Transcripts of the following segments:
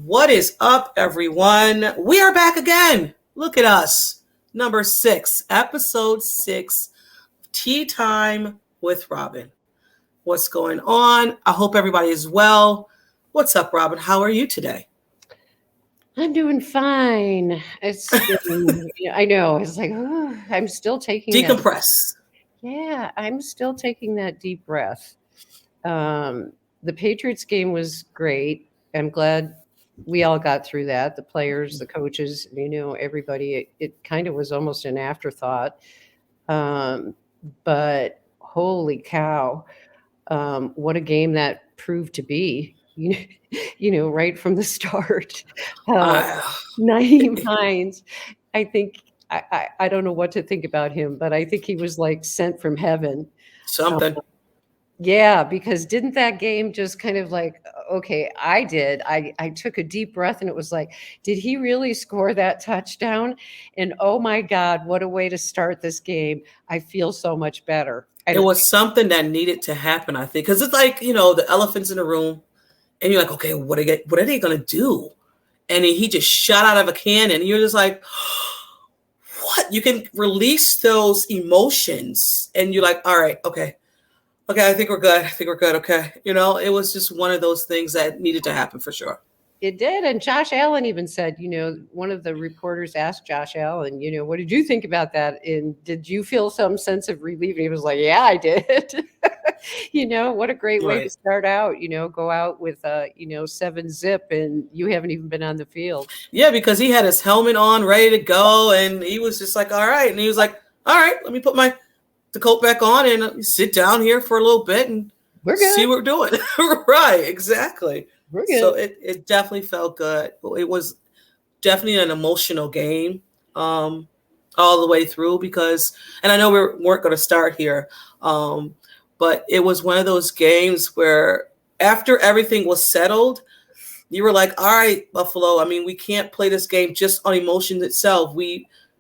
What is up, everyone? We are back again. Look at us. Number 6, episode 6, Tea Time with Robyn. What's going on? I hope everybody is well. What's up, Robyn? How are you today? I'm doing fine. I know. It's like, I'm still taking that. Decompress. Yeah, I'm still taking that deep breath. The Patriots game was great. I'm glad we all got through that. The players, the coaches, everybody. It kind of was almost an afterthought. But holy cow, what a game that proved to be. Right from the start. Uh, Naeem Hines, I think I don't know what to think about him, but I think he was like sent from heaven. Uh, something. yeah, because didn't that game just kind of like, okay, I took a deep breath and it was like, did he really score that touchdown? And oh my God, what a way to start this game. I feel so much better. It was something that needed to happen, I think, because it's like, the elephants in the room, and you're like, okay, what are they going to do? And he just shot out of a cannon, and you're just like, what? You can release those emotions, and you're like, all right, okay, I think we're good. Okay. It was just one of those things that needed to happen for sure. It did. And Josh Allen even said, one of the reporters asked Josh Allen, what did you think about that? And did you feel some sense of relief? And he was like, yeah, I did. What a great way to start out, go out with, 7-zip and you haven't even been on the field. Yeah, because he had his helmet on, ready to go. And he was just like, all right. And he was like, all right, let me put the coat back on and sit down here for a little bit and see what we're doing. Right, exactly. So it definitely felt good. It was definitely an emotional game all the way through and I know we weren't going to start here, but it was one of those games where after everything was settled, you were like, all right, Buffalo, I mean, we can't play this game just on emotion itself.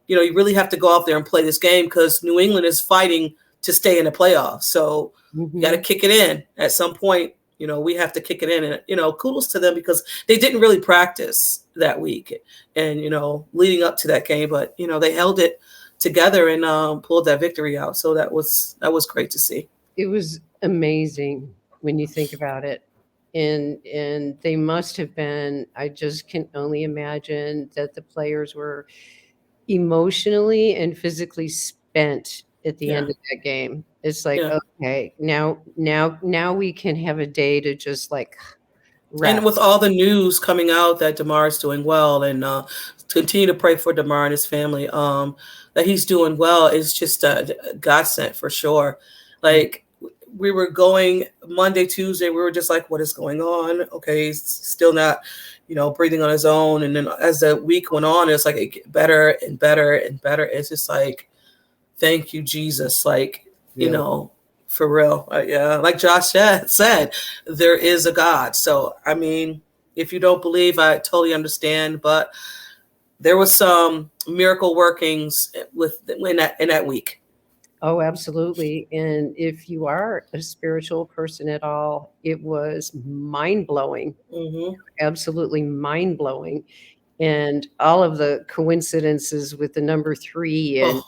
You really have to go out there and play this game because New England is fighting to stay in the playoffs. So you got to kick it in at some point. We have to kick it in, and, kudos to them because they didn't really practice that week and, leading up to that game, but, they held it together and pulled that victory out. So that was great to see. It was amazing when you think about it. And they must have been, I just can only imagine that the players were emotionally and physically spent at the end of that game. It's like, okay, now we can have a day to just like rest. And with all the news coming out that DeMar is doing well, and continue to pray for DeMar and his family, that he's doing well, is just a godsend for sure. Like, we were going Monday, Tuesday, we were just like, what is going on? Okay, he's still not, breathing on his own. And then as the week went on, it's like it get better and better and better. It's just like, thank you, Jesus. Like, for real. Yeah. Like Josh said, there is a God. So, I mean, if you don't believe, I totally understand. But there was some miracle workings in that week. Oh, absolutely. And if you are a spiritual person at all, it was mind-blowing. Mm-hmm. Absolutely mind-blowing. And all of the coincidences with the number 3 and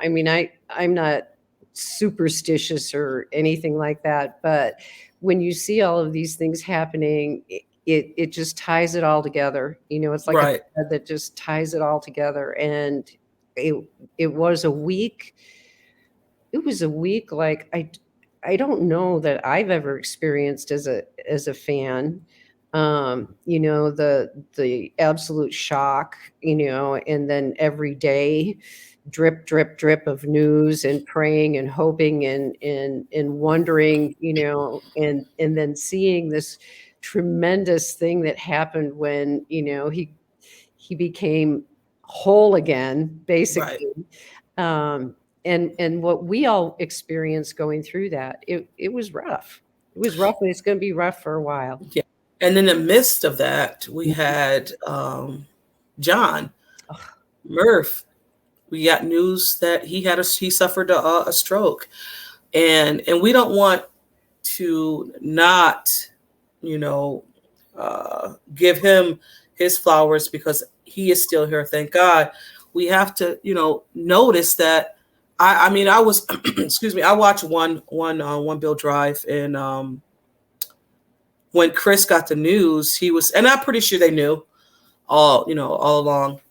I mean, I'm not superstitious or anything like that, but when you see all of these things happening, it just ties it all together. It's like a thread that just ties it all together. And it was a week. It was a week like I don't know that I've ever experienced as a fan. The absolute shock, and then every day drip, drip, drip of news and praying and hoping and wondering, and then seeing this tremendous thing that happened when, he became whole again, basically. Right. And what we all experienced going through that, it was rough. It was rough, and it's going to be rough for a while. Yeah. And in the midst of that, we had John Murph. We got news that he suffered a stroke, and we don't want to not, give him his flowers because he is still here. Thank God. We have to, notice that. I mean, I was, excuse me. I watched one Bill Drive, and when Chris got the news, he was, and I'm pretty sure they knew all along.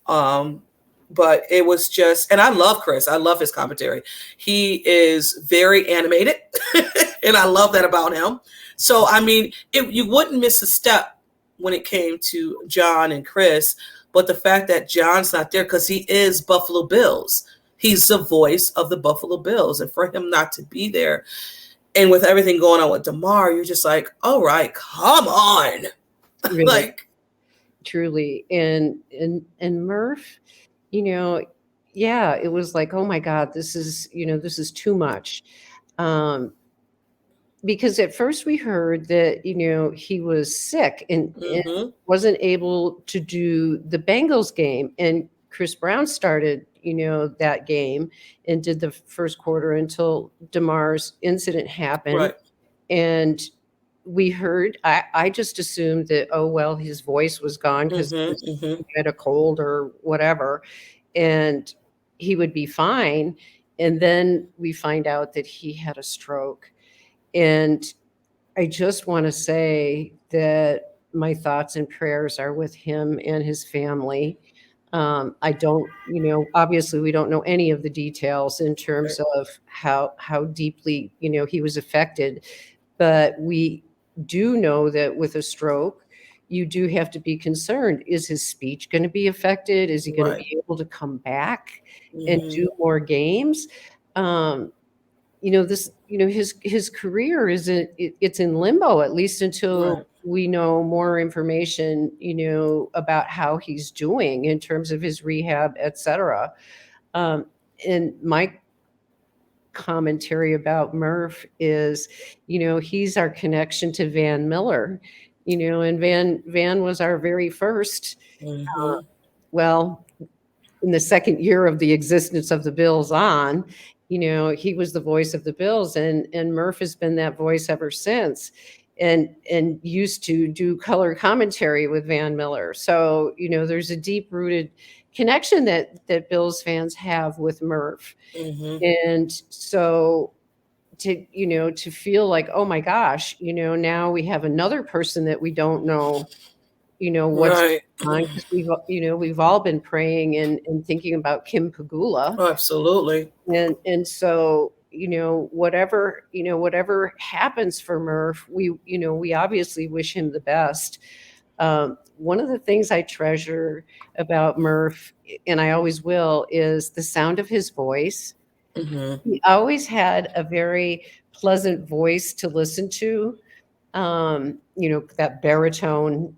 But it was just, and I love Chris. I love his commentary. He is very animated, and I love that about him. So, I mean, you wouldn't miss a step when it came to John and Chris, but the fact that John's not there because he is Buffalo Bills. He's the voice of the Buffalo Bills, and for him not to be there, and with everything going on with DeMar, you're just like, all right, come on, Really, like truly, and Murph, yeah, it was like, oh my God, this is too much. Because at first we heard that, he was sick and mm-hmm. wasn't able to do the Bengals game. And Chris Brown started, that game and did the first quarter until DeMar's incident happened. Right. And we heard, I just assumed that, oh, well, his voice was gone because he had a cold or whatever, and he would be fine. And then we find out that he had a stroke. And I just want to say that my thoughts and prayers are with him and his family. I don't, obviously we don't know any of the details in terms of how deeply, he was affected, but we do know that with a stroke, you do have to be concerned. Is his speech going to be affected? Is he going to be able to come back and do more games? His career it's in limbo, at least until we know more information, about how he's doing in terms of his rehab, etc. And my commentary about Murph is, he's our connection to Van Miller, and Van was our very first, well, in the second year of the existence of the Bills on, he was the voice of the Bills, and Murph has been that voice ever since, and used to do color commentary with Van Miller. So, there's a deep rooted connection that Bills fans have with Murph. And so to feel like, oh my gosh, now we have another person that we don't know, what's going on, because we've all been praying and thinking about Kim Pagula. Oh, absolutely. And so, whatever happens for Murph, we obviously wish him the best. One of the things I treasure about Murph, and I always will, is the sound of his voice. He always had a very pleasant voice to listen to. That baritone,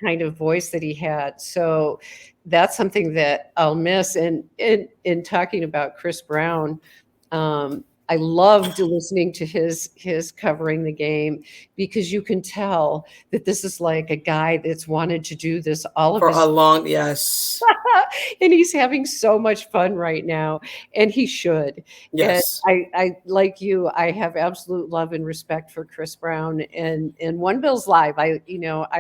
kind of voice that he had. So that's something that I'll miss. And in talking about Chris Brown, I loved listening to his covering the game, because you can tell that this is like a guy that's wanted to do this all for of a long, yes. And he's having so much fun right now, and he should. Yes. And I like you, I have absolute love and respect for Chris Brown and One Bills Live. I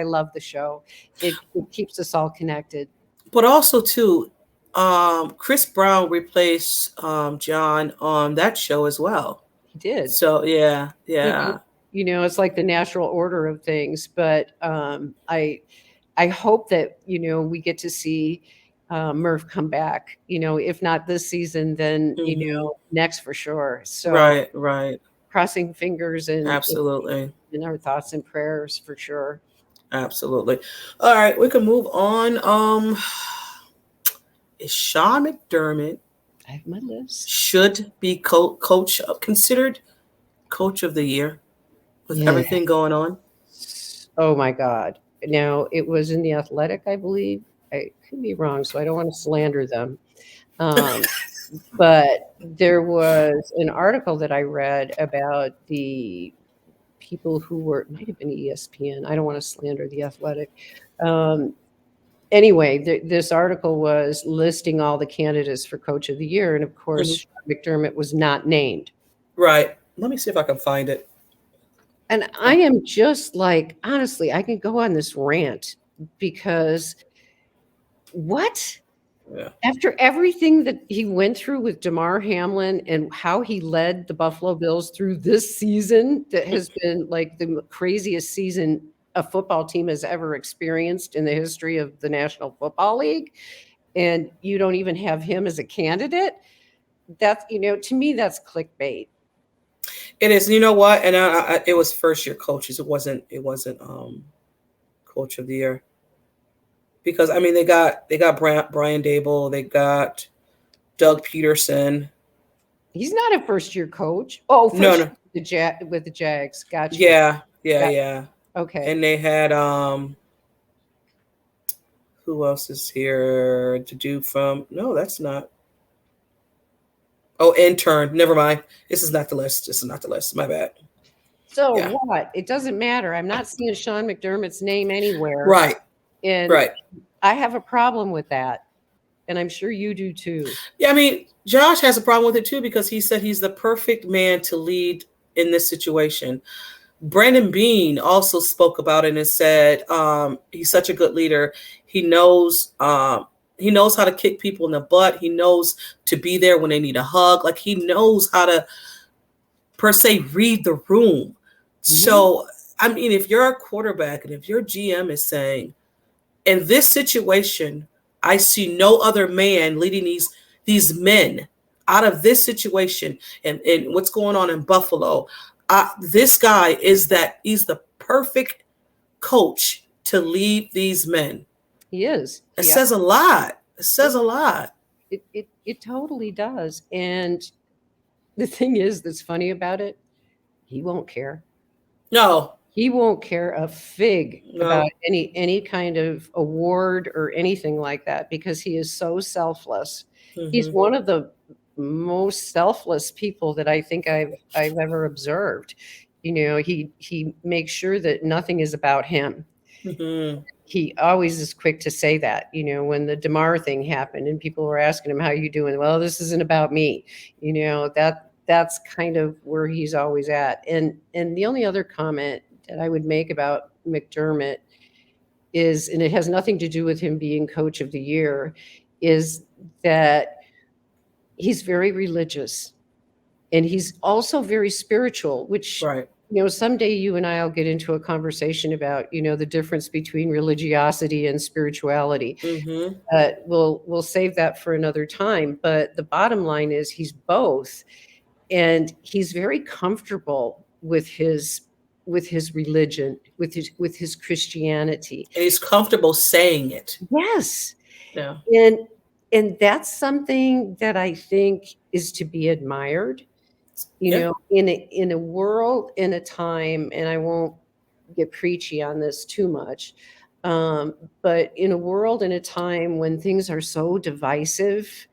love the show. It keeps us all connected. But also too, Chris Brown replaced John on that show as well. He did. So yeah. It's like the natural order of things. But I hope that we get to see Murph come back. If not this season, then next for sure. So right. Crossing fingers and absolutely in our thoughts and prayers for sure. Absolutely. All right, we can move on. Is Sean McDermott, I have my list, should be considered coach of the year with everything going on? Oh my God. Now, it was in The Athletic, I believe. I could be wrong, so I don't want to slander them. But there was an article that I read about the people who were, it might have been ESPN. I don't want to slander The Athletic. Anyway, this article was listing all the candidates for Coach of the Year. And of course, McDermott was not named. Right. Let me see if I can find it. And I am just like, honestly, I can go on this rant because what? Yeah. After everything that he went through with Damar Hamlin and how he led the Buffalo Bills through this season that has been like the craziest season a football team has ever experienced in the history of the National Football League, and you don't even have him as a candidate, that's, to me, that's clickbait. It is. You know what? And it was first year coaches. It wasn't. It wasn't coach of the year, because I mean they got Brian Dable. They got Doug Peterson. He's not a first year coach. Oh, No, first no. year with the Jags. Got you. Yeah, yeah, Got, yeah. okay. And they had who else is here to do from? No, that's not. Oh, intern. Never mind. This is not the list. This is not the list. My bad. So Yeah. what? It doesn't matter. I'm not seeing Sean McDermott's name anywhere. Right. And Right. I have a problem with that. And I'm sure you do too. Yeah, I mean, Josh has a problem with it too, because he said he's the perfect man to lead in this situation. Brandon Beane also spoke about it and said he's such a good leader. He knows how to kick people in the butt. He knows to be there when they need a hug. Like, he knows how to, per se, read the room. Mm-hmm. So, I mean, if you're a quarterback and if your GM is saying, in this situation, I see no other man leading these men out of this situation and what's going on in Buffalo. This guy he's the perfect coach to lead these men. He is. It says a lot. It says a lot. It totally does. And the thing is that's funny about it, he won't care. No. He won't care a fig about any kind of award or anything like that, because he is so selfless. Mm-hmm. He's one of the most selfless people that I think I've ever observed. He makes sure that nothing is about him. Mm-hmm. He always is quick to say that, when the Damar thing happened and people were asking him, how you doing? Well, this isn't about me. That's kind of where he's always at. And the only other comment that I would make about McDermott is, and it has nothing to do with him being coach of the year, is that he's very religious and he's also very spiritual, which, right. Someday you and I will get into a conversation about, the difference between religiosity and spirituality. Mm-hmm. We'll save that for another time. But the bottom line is he's both, and he's very comfortable with his religion, with his Christianity. And he's comfortable saying it. Yes. Yeah. And that's something that I think is to be admired. In a world, in a time, and I won't get preachy on this too much, but in a world, in a time when things are so divisive,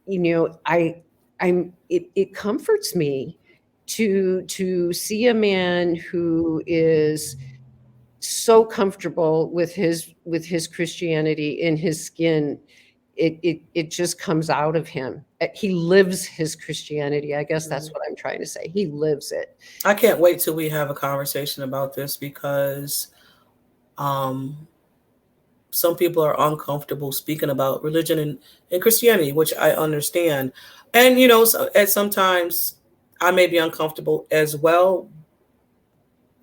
it comforts me to see a man who is so comfortable with his Christianity in his skin. It just comes out of him. He lives his Christianity. I guess that's what I'm trying to say. He lives it. I can't wait till we have a conversation about this, because some people are uncomfortable speaking about religion and Christianity, which I understand. And, sometimes I may be uncomfortable as well,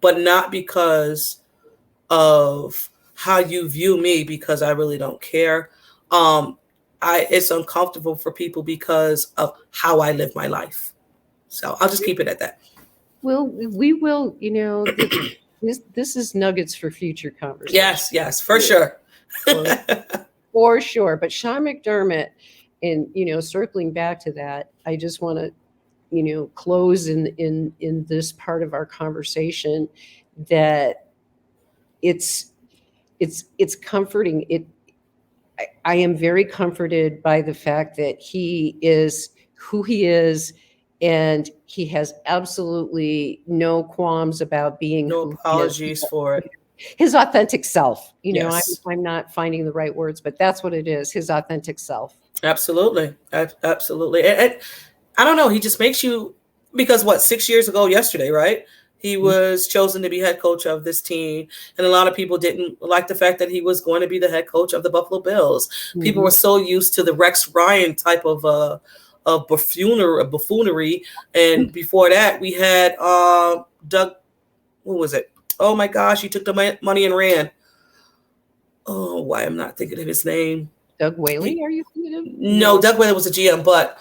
but not because of how you view me, because I really don't care. It's uncomfortable for people because of how I live my life. So I'll just keep it at that. Well, we will, this is nuggets for future conversations. Yes, for sure. For sure. But Sean McDermott, and, circling back to that, I just want to, close in this part of our conversation that it's comforting. I am very comforted by the fact that he is who he is, and he has absolutely no qualms about being no apologies for it. His authentic self. Yes. I'm not finding the right words, but that's what it is. His authentic self. Absolutely. Absolutely. And I don't know. He just makes you, because 6 years ago yesterday, right? he was chosen to be head coach of this team. And a lot of people didn't like the fact that he was going to be the head coach of the Buffalo Bills. People were so used to the Rex Ryan type of buffoonery. And before that, we had Doug, what was it? Oh my gosh, he took the money and ran. Oh, why I'm not thinking of his name. Doug Whaley, are you thinking of? No, Doug Whaley was a GM, but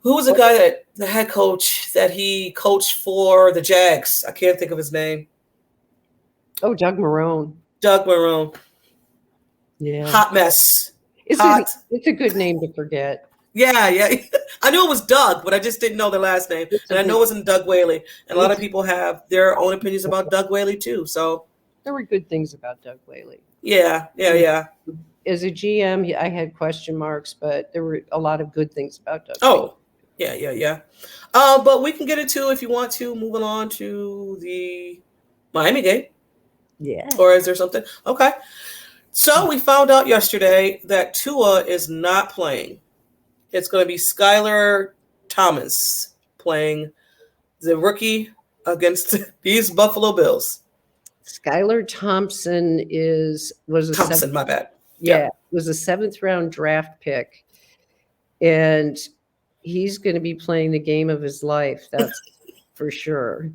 who was the guy that the head coach that he coached for the Jags? I can't think of his name. Oh, Doug Marrone. Doug Marrone. Yeah. Hot mess. It's a good name to forget. Yeah. I knew it was Doug, but I just didn't know the last name. And I know it wasn't Doug Whaley. And a lot of people have their own opinions about Doug Whaley too. So there were good things about Doug Whaley. Yeah. As a GM, I had question marks, but there were a lot of good things about Doug. Oh, yeah. But we can get into, if you want to, moving on to the Miami game. Yeah. Or is there something? Okay. So we found out yesterday that Tua is not playing. It's going to be Skylar Thomas playing the rookie against these Buffalo Bills. Skylar Thompson was a Thompson, my bad. Yeah, was a 7th round draft pick, and he's going to be playing the game of his life. That's for sure.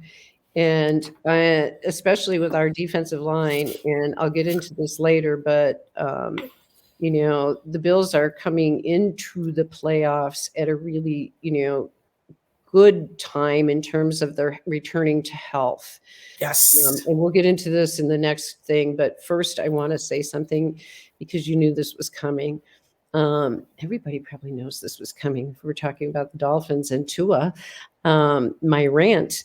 And especially with our defensive line, and I'll get into this later, but the Bills are coming into the playoffs at a really, good time in terms of their returning to health. Yes. And we'll get into this in the next thing. But first, I want to say something because you knew this was coming. Everybody probably knows this was coming. We're talking about the Dolphins and Tua. My rant,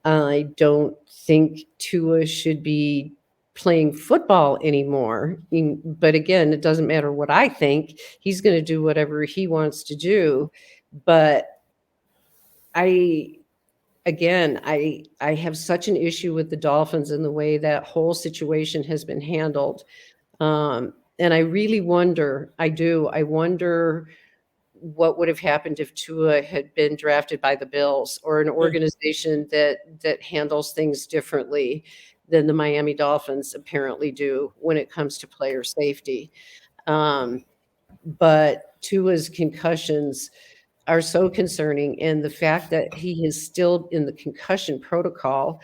I don't think Tua should be playing football anymore. But again, it doesn't matter what I think. He's going to do whatever he wants to do. But I have such an issue with the Dolphins and the way that whole situation has been handled. And I really wonder, I wonder what would have happened if Tua had been drafted by the Bills or an organization that handles things differently than the Miami Dolphins apparently do when it comes to player safety. But Tua's concussions are so concerning, and the fact that he is still in the concussion protocol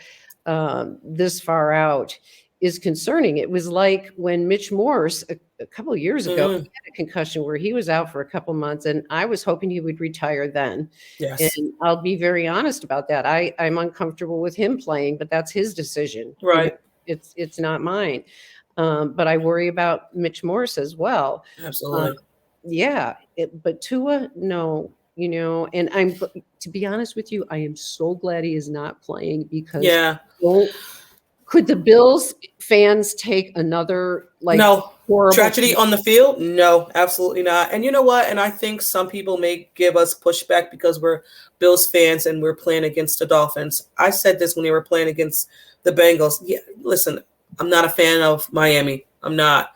this far out is concerning. It was like when Mitch Morse a couple of years ago had a concussion where he was out for a couple months, and I was hoping he would retire then. Yes. And I'll be very honest about that. I'm uncomfortable with him playing, but that's his decision. Right. It's not mine. But I worry about Mitch Morse as well. Absolutely. But Tua, no. And to be honest with you, I am so glad he is not playing because could the Bills fans take another horrible tragedy on the field? No, absolutely not. And you know what? And I think some people may give us pushback because we're Bills fans and we're playing against the Dolphins. I said this when they were playing against the Bengals. Yeah, listen, I'm not a fan of Miami. I'm not.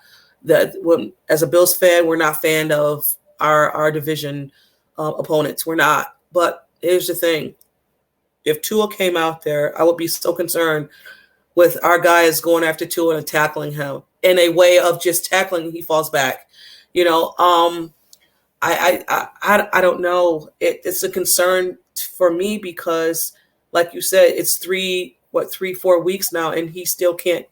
As a Bills fan, we're not a fan of our division opponents. We're not. But here's the thing. If Tua came out there, I would be so concerned with our guys going after Tua and tackling him in a way of just tackling, he falls back. I don't know. It's a concern for me because, like you said, it's 3-4 weeks now, and he still can't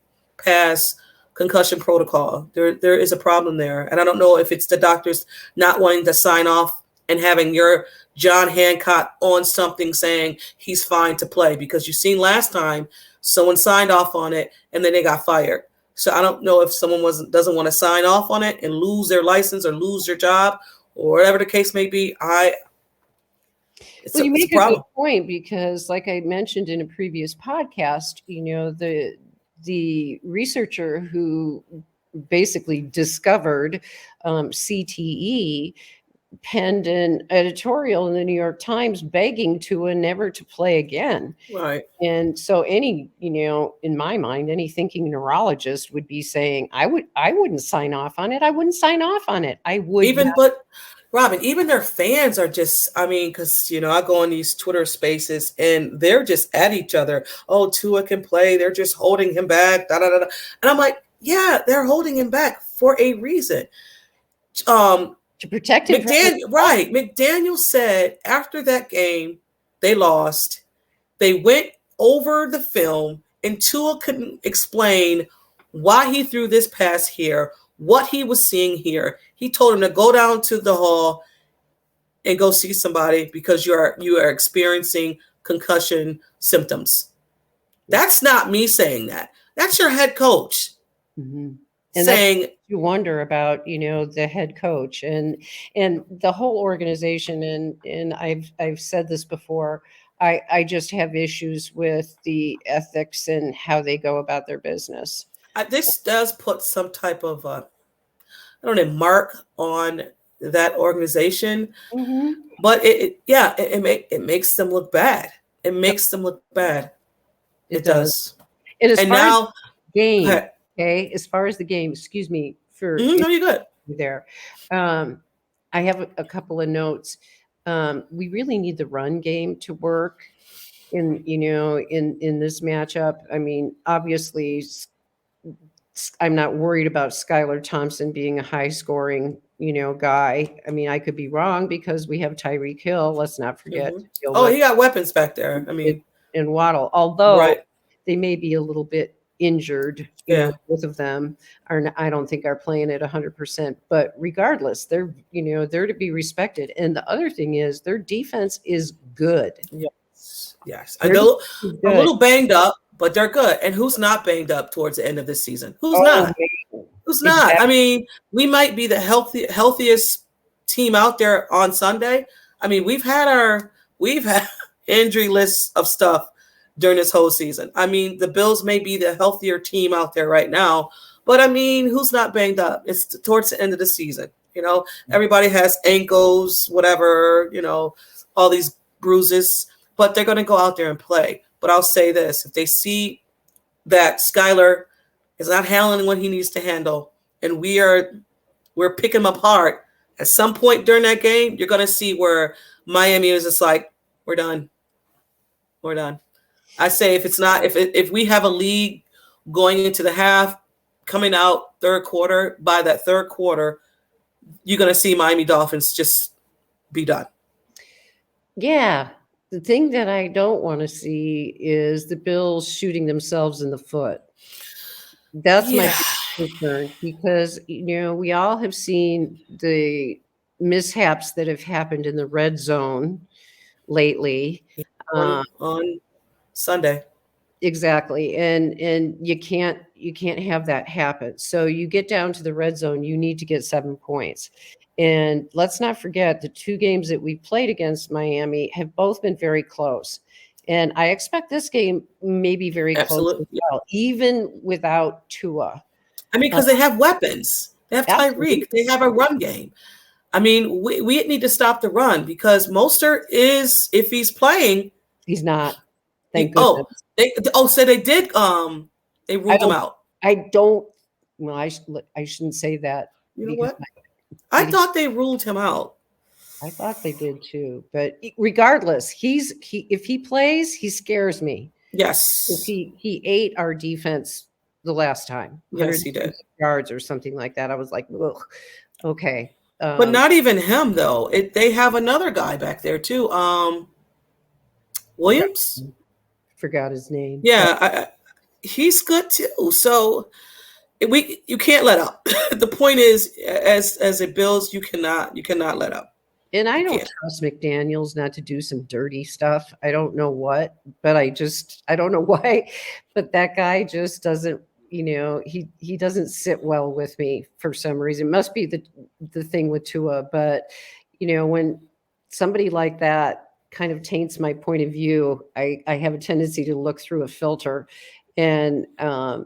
pass concussion protocol. There is a problem there, and I don't know if it's the doctors not wanting to sign off and having your John Hancock on something saying he's fine to play, because you seen last time someone signed off on it and then they got fired. So I don't know if someone doesn't want to sign off on it and lose their license or lose their job or whatever the case may be. You make a good point, because like I mentioned in a previous podcast, the researcher who basically discovered CTE penned an editorial in the New York Times begging Tua never to play again. Right. And so in my mind, any thinking neurologist would be saying, I wouldn't sign off on it. I wouldn't sign off on it. I would. Robyn, even their fans are just, I mean, because, I go on these Twitter spaces and they're just at each other. Oh, Tua can play. They're just holding him back. Da, da, da, da. And I'm like, yeah, they're holding him back for a reason. To protect him. McDaniel said after that game, they lost. They went over the film and Tua couldn't explain why he threw this pass here, what he was seeing here. He told him to go down to the hall and go see somebody because you are experiencing concussion symptoms. That's not me saying that. That's your head coach. Mm-hmm. And saying you wonder about, the head coach and the whole organization. And I've said this before. I just have issues with the ethics and how they go about their business. This does put some type of, mark on that organization, mm-hmm. but it makes them look bad. It makes them look bad. It does. And now game. Okay, as far as the game, excuse me for no, you're good there. I have a couple of notes. We really need the run game to work in this matchup. I mean, obviously, I'm not worried about Skylar Thompson being a high scoring, guy. I mean, I could be wrong because we have Tyreek Hill. Let's not forget. Mm-hmm. He got weapons back there. I mean, and Waddle, although they may be a little bit injured. Both of them I don't think are playing at 100%, but regardless, they're to be respected. And the other thing is their defense is good. Yes. A little banged up, but they're good. And who's not banged up towards the end of this season? Who's not? Who's not? Exactly. I mean, we might be the healthiest team out there on Sunday. I mean, we've had injury lists of stuff during this whole season. I mean, the Bills may be the healthier team out there right now, but I mean, who's not banged up? It's towards the end of the season. Everybody has ankles, whatever, all these bruises, but they're going to go out there and play. But I'll say this, if they see that Skylar is not handling what he needs to handle, and we're picking him apart, at some point during that game, you're going to see where Miami is just like, we're done. We're done. I say if we have a lead going into the half, coming out third quarter, by that third quarter, you're going to see Miami Dolphins just be done. Yeah. The thing that I don't want to see is the Bills shooting themselves in the foot. That's my concern because, we all have seen the mishaps that have happened in the red zone lately. On Sunday. Exactly. And you can't have that happen. So you get down to the red zone, you need to get 7 points. And let's not forget the 2 games that we played against Miami have both been very close. And I expect this game may be very close as well, even without Tua. I mean, because they have weapons. They have Tyreek. They have a run game. I mean, we need to stop the run because Mostert is, if he's playing. He's not. Thank goodness. So they did. They ruled him out. I don't. Well, I shouldn't say that. You know what? I thought they ruled him out. I thought they did too. But regardless, if he plays, he scares me. Yes. He ate our defense the last time. Yes, he did. Yards or something like that. I was like, ugh, okay. But not even him though. They have another guy back there too. Williams. Forgot his name. Yeah, he's good too. So you can't let up. The point is, as it builds, you cannot let up. And I don't trust McDaniels not to do some dirty stuff. I don't know what, but I don't know why. But that guy just doesn't, he doesn't sit well with me for some reason. It must be the thing with Tua. But, when somebody like that kind of taints my point of view, I have a tendency to look through a filter. And I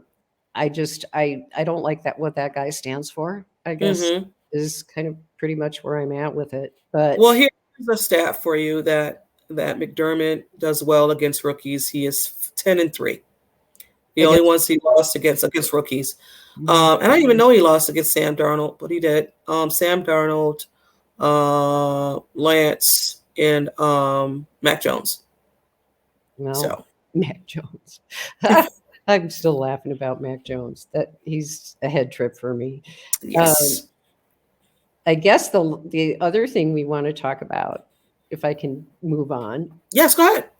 don't like what that guy stands for, I guess. Mm-hmm. Is kind of pretty much where I'm at with it. But here's a stat for you that McDermott does well against rookies. He is 10-3. The only ones he lost against rookies. And I didn't even know he lost against Sam Darnold, but he did. Sam Darnold Lance, and Mac Jones. Well, So Mac Jones. I'm still laughing about Mac Jones. That he's a head trip for me. Um, yes, I guess the other thing we want to talk about, if I can move on, yes, go ahead.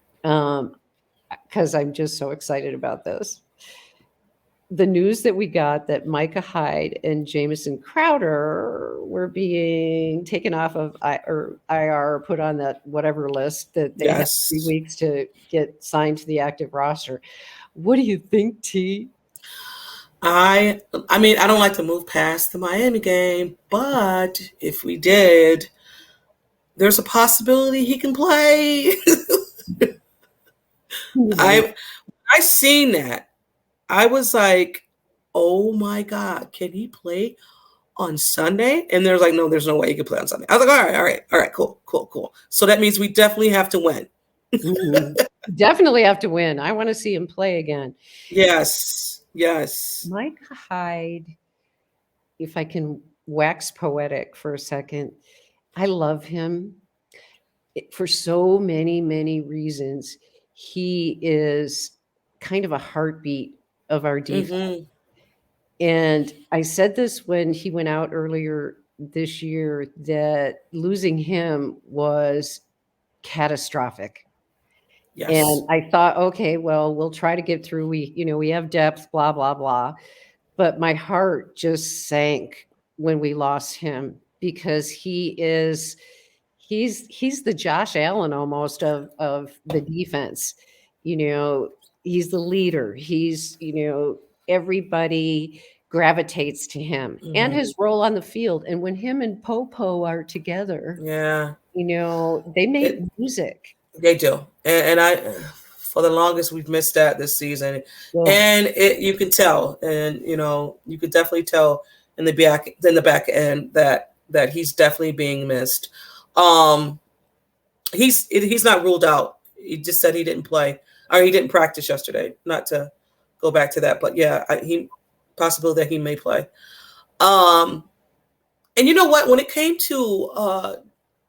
because I'm just so excited about this. The news that we got that Micah Hyde and Jamison Crowder were being taken off of IR, put on that whatever list that they had 3 Yes. weeks to get signed to the active roster. What do you think, T? I mean, I don't like to move past the Miami game, but if we did, there's a possibility he can play. I I seen that. I was like, oh my God, can he play on Sunday? And there's like, no, there's no way he can play on Sunday. I was like, all right, cool, cool, cool. So that means we definitely have to win. Mhm. Definitely have to win. I want to see him play again. Yes, yes. Micah Hyde, if I can wax poetic for a second, I love him for so many, many reasons. He is kind of a heartbeat of our defense. Mm-hmm. And I said this when he went out earlier this year that losing him was catastrophic. And Yes. I thought, okay, well, we'll try to get through. We have depth, blah, blah, blah. But my heart just sank when we lost him because he's the Josh Allen almost of the defense. He's the leader. Everybody gravitates to him and Mm-hmm. his role on the field. And when him and Popo are together, Yeah. they make It, music. they do. And I, for the longest, we've missed that this season. Oh, And you can tell, and you could definitely tell in the back end that he's definitely being missed. Um, he's not ruled out. He just said he didn't play or he didn't practice yesterday. Not to go back to that, but yeah, he possible that he may play. Um, and you know what? When it came to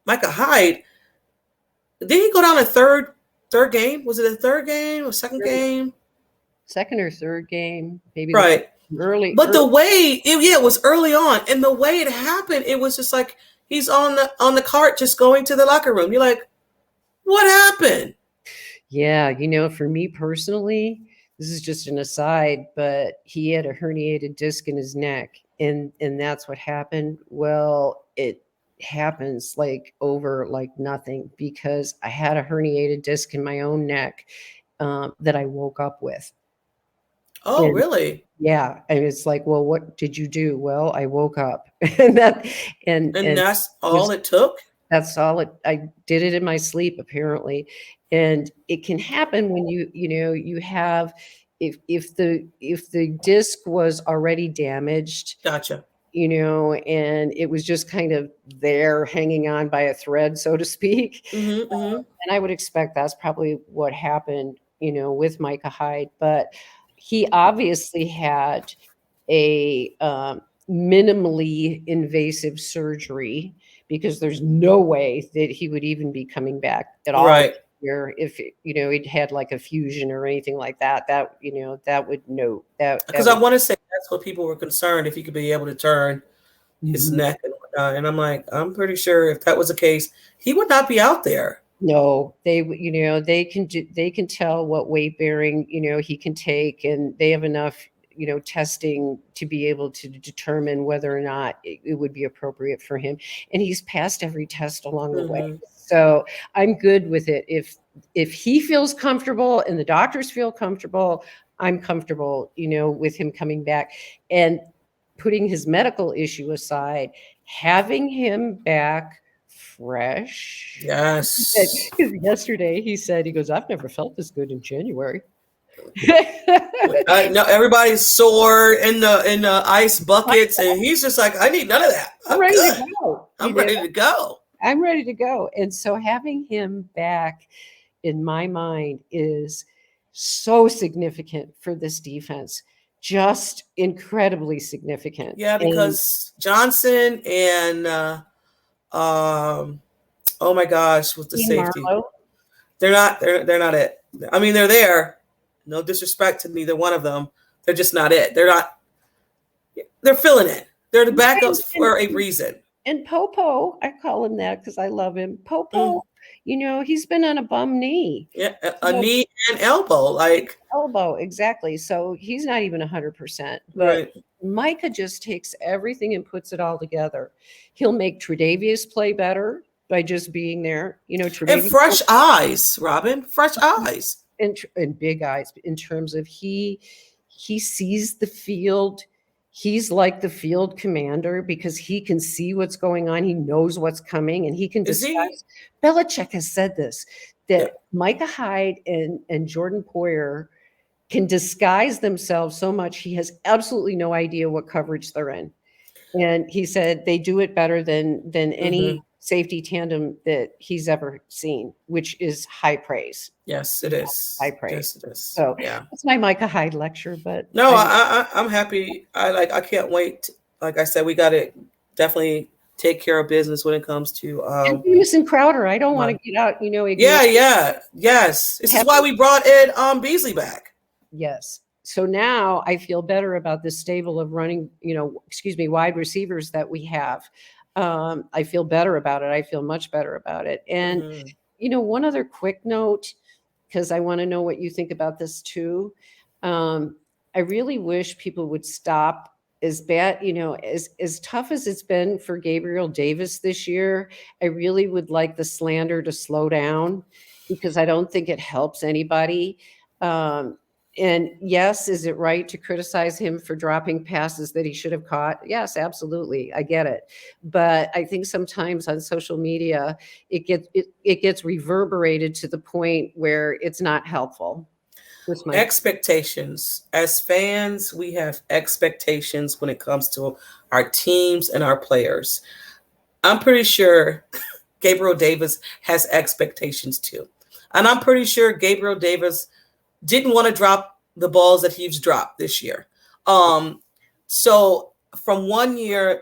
Micah Hyde, did he go down a third game? Was it a third game or second game? second or third game, maybe the Right. early. But the way it was early on, and the way it happened, it was just like he's on the cart just going to the locker room. You're like, what happened? Yeah, for me personally, this is just an aside, but he had a herniated disc in his neck, and that's what happened. Well, it happens like over like nothing because I had a herniated disc in my own neck that I woke up with. Oh, And really? yeah, and it's like, well, what did you do? Well, I woke up, and that And and that's all was it took? that's all I did it in my sleep apparently. And it can happen when you have if the disc was already damaged, Gotcha. and it was just kind of there hanging on by a thread, so to speak. Mm-hmm, mm-hmm. And I would expect that's probably what happened, with Micah Hyde. But he obviously had a minimally invasive surgery because there's no way that he would even be coming back at all Right. here if he'd had like a fusion or anything like that. That would no that Because I would. want to say that's what people were concerned if he could be able to turn his Mhm. neck and whatnot. And I'm like, I'm pretty sure if that was the case, he would not be out there. No, they can tell what weight bearing, he can take, and they have enough, testing to be able to determine whether or not it would be appropriate for him. And he's passed every test along the way. Mm-hmm. So I'm good with it. If he feels comfortable and the doctors feel comfortable, I'm comfortable, with him coming back. And putting his medical issue aside, having him back fresh. Yes. Because yesterday he goes, I've never felt this good in January. No, everybody's sore in the ice buckets, and he's just like, I need none of that. I'm I'm ready good. to go. I'm ready to go. I'm ready to go. And so having him back in my mind is so significant for this defense, just incredibly significant. Yeah, And because Johnson and Um, oh my gosh, with the Dean safety, Marlowe. they're not. They're not it. I mean, they're there. No disrespect to neither one of them. They're just not it. They're not. They're filling it. They're the backups for a reason. And Popo, I call him that because I love him. Mm. Popo, he's been on a bum knee. Yeah, a knee and elbow, like elbow, exactly. So he's not even 100%. But right. Micah just takes everything and puts it all together. He'll make Tre'Davious play better by just being there. And Tre'Davious fresh eyes, Robyn. Fresh eyes. and big eyes in terms of he sees the field. He's like the field commander because he can see what's going on. He knows what's coming, and he can discuss. Belichick has said this, that Micah Hyde and Jordan Poyer can disguise themselves so much. He has absolutely no idea what coverage they're in. And he said they do it better than any safety tandem that he's ever seen, which is high praise. Yes, it is. High praise. Yes, it is. So yeah, that's my Micah Hyde lecture. But no, I'm happy. I can't wait. Like I said, we got to definitely take care of business when it comes to Jamison Crowder. I don't want to get out. Yes. This is why we brought Ed Beasley back. Yes. So now I feel better about this stable of running, wide receivers that we have. I feel better about it. I feel much better about it. And, one other quick note, because I want to know what you think about this too. I really wish people would stop as bad, as tough as it's been for Gabriel Davis this year. I really would like the slander to slow down because I don't think it helps anybody. And yes, is it right to criticize him for dropping passes that he should have caught? Yes, absolutely. I get it. But I think sometimes on social media, it gets reverberated to the point where it's not helpful. Expectations. As fans, we have expectations when it comes to our teams and our players. I'm pretty sure Gabriel Davis has expectations too. And I'm pretty sure Gabriel Davis didn't want to drop the balls that he's dropped this year. So from 1 year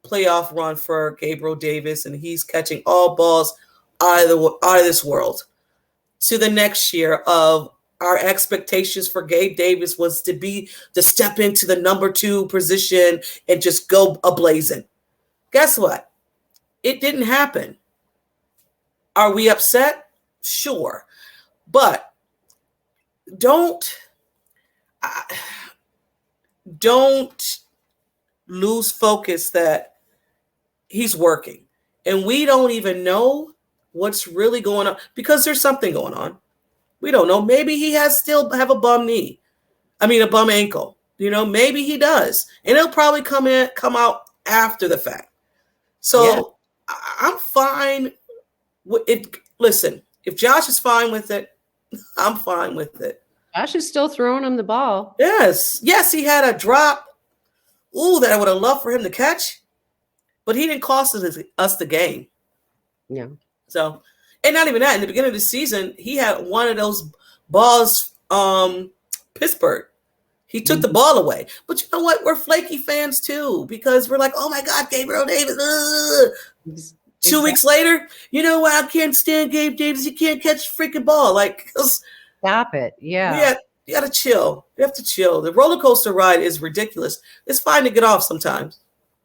playoff run for Gabriel Davis, and he's catching all balls out of this world, to the next year of our expectations for Gabe Davis was to step into the number 2 position and just go ablazing. Guess what? It didn't happen. Are we upset? Sure. But don't lose focus that he's working. And we don't even know what's really going on because there's something going on. We don't know. Maybe he still have a bum knee. A bum ankle. Maybe he does. And it'll probably come out after the fact. So I'm fine with it. Listen, if Josh is fine with it, I'm fine with it. Josh is still throwing him the ball. Yes, he had a drop. That I would have loved for him to catch, but he didn't cost us the game. Yeah. So, and not even that. In the beginning of the season, he had one of those balls. Pittsburgh, he took the ball away. But you know what? We're flaky fans too because we're like, oh my God, Gabriel Davis. Exactly. 2 weeks later, you know what? I can't stand Gabe Davis. He can't catch a freaking ball. Stop it. Yeah. You got to chill. You have to chill. The roller coaster ride is ridiculous. It's fine to get off sometimes.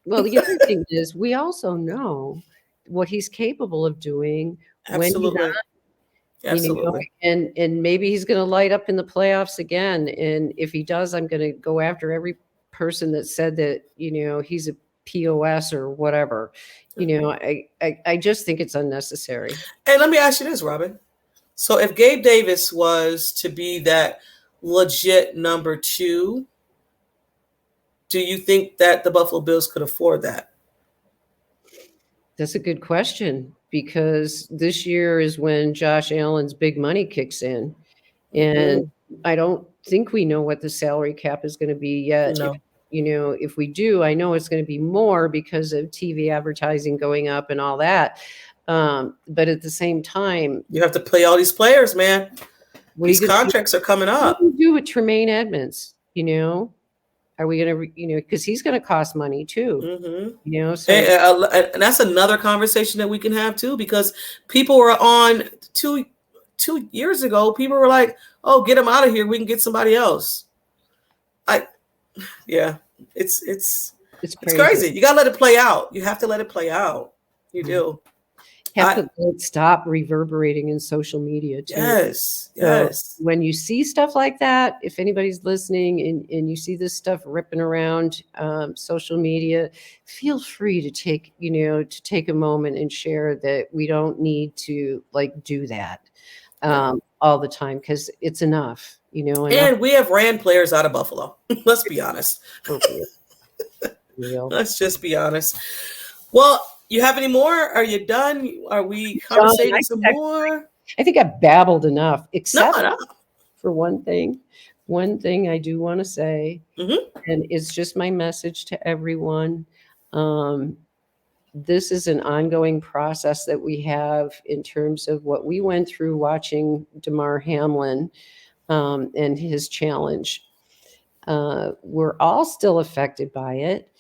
Well, the other thing is we also know what he's capable of doing. Absolutely. When he's not, Absolutely. And maybe he's going to light up in the playoffs again. And if he does, I'm going to go after every person that said that, he's a POS or whatever. I just think it's unnecessary. And let me ask you this, Robyn. So if Gabe Davis was to be that legit number 2, do you think that the Buffalo Bills could afford that? That's a good question because this year is when Josh Allen's big money kicks in. And I don't think we know what the salary cap is going to be yet. No. If we do, I know it's going to be more because of TV advertising going up and all that. But at the same time, you have to play all these players, man. These contracts are coming up. What do you do with Tremaine Edmonds? Are we going to, because he's going to cost money too, mm-hmm. So and that's another conversation that we can have too, because people were on 2 years ago. People were like, "Oh, get him out of here. We can get somebody else." Yeah, it's crazy. You gotta let it play out. You have to let it play out. You do. Have to let it stop reverberating in social media too. Yes. So when you see stuff like that, if anybody's listening and you see this stuff ripping around social media, feel free to take a moment and share that we don't need to do that all the time, because it's enough. And we have ran players out of Buffalo. Let's be honest. Let's just be honest. Well, you have any more? Are you done? Are we conversating some more? I think I babbled enough, except for one thing. One thing I do want to say, and it's just my message to everyone. This is an ongoing process that we have in terms of what we went through watching Damar Hamlin and his challenge. We're all still affected by it,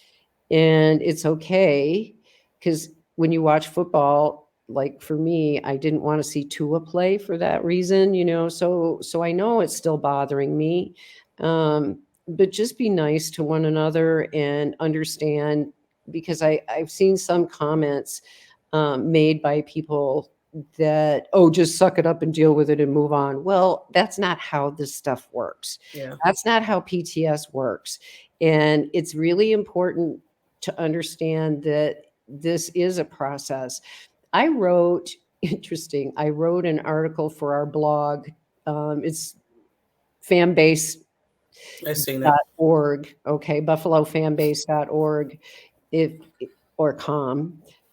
and it's okay, because when you watch football, like for me, I didn't want to see Tua play for that reason, so I know it's still bothering me. But just be nice to one another and understand, because I've seen some comments made by people that, just suck it up and deal with it and move on. Well, that's not how this stuff works. Yeah. That's not how PTS works. And it's really important to understand that this is a process. I wrote an article for our blog. It's fanbase.org. I've seen that. Okay, buffalofanbase.org or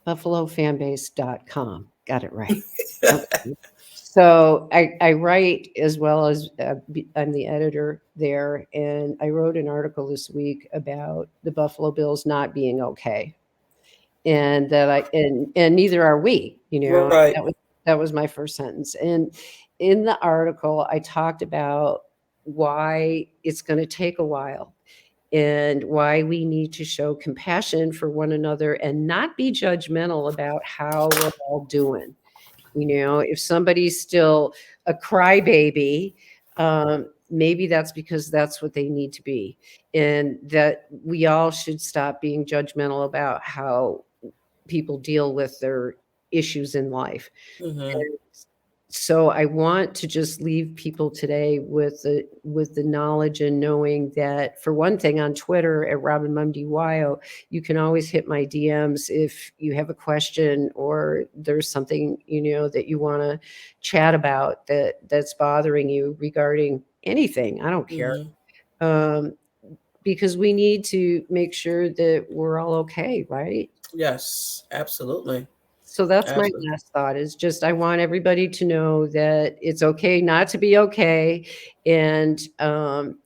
buffalofanbase.com. Got it right. Okay. So I write, as well as I'm the editor there, and I wrote an article this week about the Buffalo Bills not being okay, and that and neither are we. Right. That was my first sentence, and in the article I talked about why it's going to take a while, and why we need to show compassion for one another and not be judgmental about how we're all doing. If somebody's still a crybaby, maybe that's because that's what they need to be. And that we all should stop being judgmental about how people deal with their issues in life. So I want to just leave people today with the knowledge and knowing that, for one thing, on Twitter at Robyn MumDYO, you can always hit my DMs if you have a question or there's something that you want to chat about that's bothering you regarding anything. I don't care, because we need to make sure that we're all okay, right? Yes, absolutely. So that's my last thought, is just, I want everybody to know that it's okay not to be okay, and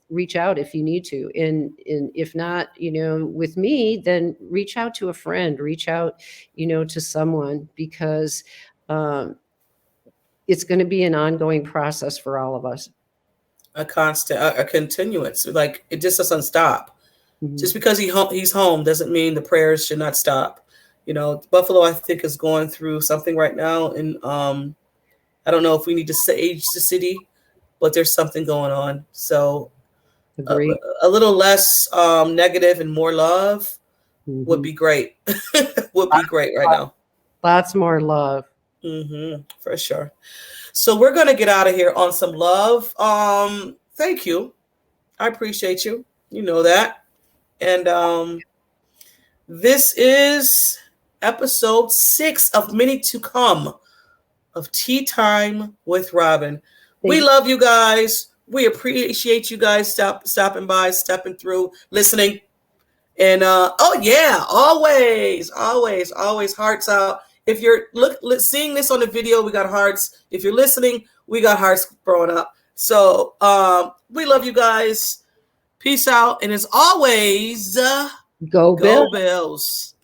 reach out if you need to. And if not, with me, then reach out to a friend, reach out, to someone, because it's going to be an ongoing process for all of us. A constant, a continuance. Like, it just doesn't stop. Just because he's home doesn't mean the prayers should not stop. Buffalo, I think, is going through something right now, and I don't know if we need to sage the city, but there's something going on. So a little less negative and more love would be great. Would be great right now. Lots more love. For sure. So we're going to get out of here on some love. Thank you. I appreciate you. You know that. And this is episode 6 of many to come of Tea Time with Robyn. We love you guys. We appreciate you guys stopping by, stepping through, listening. And always hearts out. If you're seeing this on the video, we got hearts. If you're listening, we got hearts growing up. So we love you guys. Peace out. And as always, go Bills.